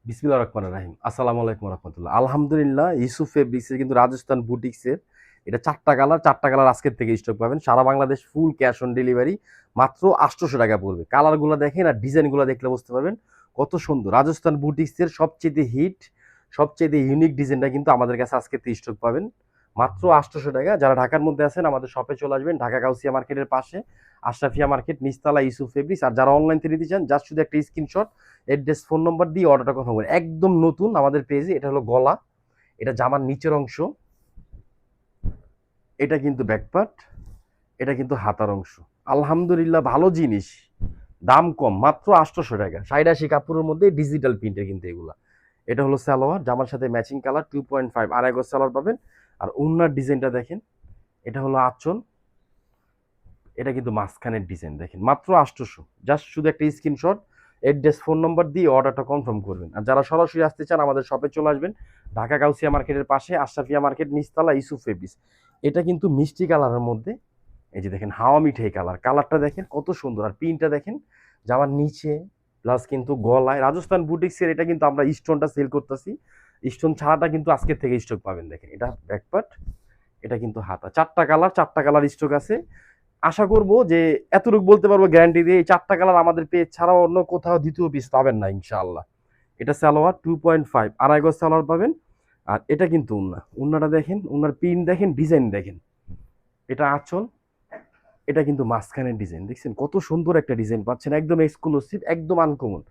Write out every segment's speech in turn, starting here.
বিসমিল্লাহির রহমানির রহিম। আসসালামু আলাইকুম রাহমাতুল্লাহ। আলহামদুলিল্লাহ ইউসুফ ফেব্রিক্সের কিন্তু রাজস্থান বুটিক্সের এটা ৪টা কালার আজকের থেকে স্টক পাবেন। সারা Bangladesh full cash on delivery মাত্র ৳৮০০ পড়বে। কালারগুলো দেখেন আর ডিজাইনগুলো দেখলে বুঝতে পারবেন কত সুন্দর। রাজস্থান বুটিক্সের সবচেয়ে হিট, সবচেয়ে ইউনিক ডিজাইনটা কিন্তু আমাদের কাছে আজকে থেকে স্টক পাবেন মাত্র ৳৮০০। যারা ঢাকার মধ্যে আছেন আমাদের শপে চলে আসবেন, ঢাকা গাউসিয়া মার্কেটের পাশে আশরাফিয়া মার্কেট নিচতলা ইউসুফ ফেব্রিক্স। আর যারা অনলাইন থেকে নিতে চান জাস্ট শুধু একটা স্ক্রিনশট, অ্যাড্রেস, ফোন নম্বর দিয়ে অর্ডারটা কনফার্ম করবেন। একদম নতুন আমাদের পেজে। এটা হলো গলা, এটা জামার নিচের অংশ, এটা কিন্তু ব্যাকপার্ট, এটা কিন্তু হাতার অংশ। আলহামদুলিল্লাহ ভালো জিনিস, দাম কম, মাত্র ৳৮০০। ৮০ কাপড়ের মধ্যে ডিজিটাল প্রিন্টের কিন্তু এগুলা। এটা হলো সালোয়ার, জামার সাথে ম্যাচিং কালার 2.5 আড়াই গজ সালোয়ার পাবেন। আর ওড়নার ডিজাইনটা দেখেন, এটা হলো আঁচল, এটা কিন্তু মাঝখানের ডিজাইন দেখেন, মাত্র ৮০০। জাস্ট শুধু একটা স্ক্রিনশট, অ্যাড্রেস, ফোন নম্বর দিয়ে অর্ডারটা কনফার্ম করবেন। আর যারা সরাসরি আসতে চান আমাদের শপে চলে আসবেন, ঢাকা গাউসিয়া মার্কেটের পাশে আশরাফিয়া মার্কেট নিচতলা ইউসুফ ফেব্রিক্স। এটা কিন্তু মিষ্টি কালারের মধ্যে, এই যে দেখেন হাওয়া মিঠাই কালার, কালারটা দেখেন কত সুন্দর। আর প্রিন্টটা দেখেন জামার নিচে প্লাস কিন্তু গলায়। রাজস্থান বুটিক্সের এটা কিন্তু আমরা স্টোনটা সেল করতেছি, স্টোন ছাড়াটা কিন্তু আজকের থেকে স্টক পাবেন। দেখেন এটা ব্যাকপার্ট, এটা কিন্তু হাতা। 4টা কালার স্টক আছে। আশা করব যে এতটুকু বলতে পারবো গ্যারান্টি দিয়ে, এই 4টা কালার আমাদের পেজ ছাড়াও অন্য কোথাও দ্বিতীয় পিস পাবেন না ইনশাআল্লাহ। এটা সালোয়ার 2.5 আড়াই গজ সালোয়ার পাবেন। আর এটা কিন্তু উন্নাটা দেখেন, উন্নার প্রিন্ট দেখেন, ডিজাইন দেখেন। এটা আঁচল, এটা কিন্তু মাঝখানের ডিজাইন দেখছেন কত সুন্দর একটা ডিজাইন পাচ্ছেন, একদম এক্সক্লুসিভ, একদম আনকমন।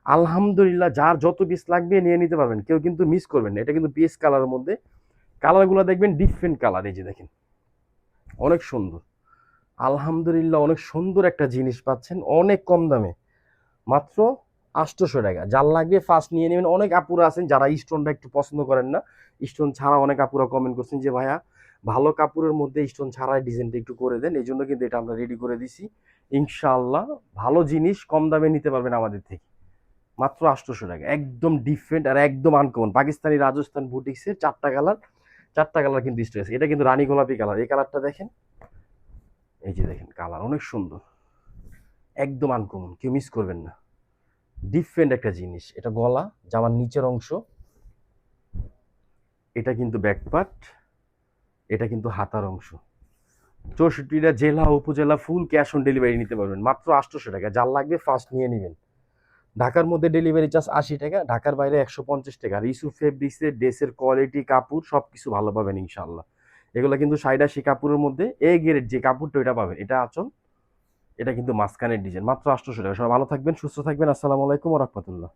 আলহামদুলিল্লাহ যার যত পিস লাগবে নিয়ে নিতে পারবেন, কেউ কিন্তু মিস করবেন না। এটা কিন্তু পিএস কালারের মধ্যে, কালারগুলো দেখবেন ডিফারেন্ট কালার, এই যে দেখেন অনেক সুন্দর। আলহামদুলিল্লাহ অনেক সুন্দর একটা জিনিস পাচ্ছেন অনেক কম দামে, মাত্র ৳৮০০। যার লাগবে ফার্স্ট নিয়ে নেবেন। অনেক আপুরা আছেন যারা স্টোনটা একটু পছন্দ করেন না, স্টোন ছাড়া অনেক আপুরা কমেন্ট করছেন যে ভাইয়া ভালো কাপড়ের মধ্যে স্টোন ছাড়াই ডিজাইনটা একটু করে দেন, এই জন্য কিন্তু এটা আমরা রেডি করে দিছি। ইনশাআল্লাহ ভালো জিনিস কম দামে নিতে পারবেন আমাদের থেকে, মাত্র ৳৮০০। একদম ডিফারেন্ট আর একদম আনকমন পাকিস্তানি রাজস্থান বুটিক্সের 4টা কালার, 4টা কালার কিন্তু স্টক আছে। এটা কিন্তু রানী গোলাপি কালার, এই কালারটা দেখেন, এই যে দেখেন কালার অনেক সুন্দর, একদম আনকমন, কেউ মিস করবেন না। ডিফারেন্ট একটা জিনিস। এটা গলা, জামার নিচের অংশ, এটা কিন্তু ব্যাকপার্ট, এটা কিন্তু হাতার অংশ। 64টা জেলা উপজেলা ফুল ক্যাশ অন ডেলিভারি নিতে পারবেন মাত্র ৳৮০০। যার লাগবে ফার্স্ট নিয়ে নেবেন। ঢাকার মধ্যে ডেলিভারি চার্জ ৳৮০, ঢাকার বাইরে ৳১৫০। আর ইউসুফ ফেব্রিক্সের ড্রেসের কোয়ালিটি, কাপড় সবকিছু ভালো পাবেন ইনশাআল্লাহ। এগুলো কিন্তু ৮০ কাপড়ের মধ্যে এ গ্রেড যে কাপড়টা ওইটা পাবেন। এটা আঁচল, এটা কিন্তু মাঝখানের ডিজাইন, মাত্র ৳৮০০। সবাই ভালো থাকবেন, সুস্থ থাকবেন। আসসালামু আলাইকুম ওয়া রাহমাতুল্লাহ।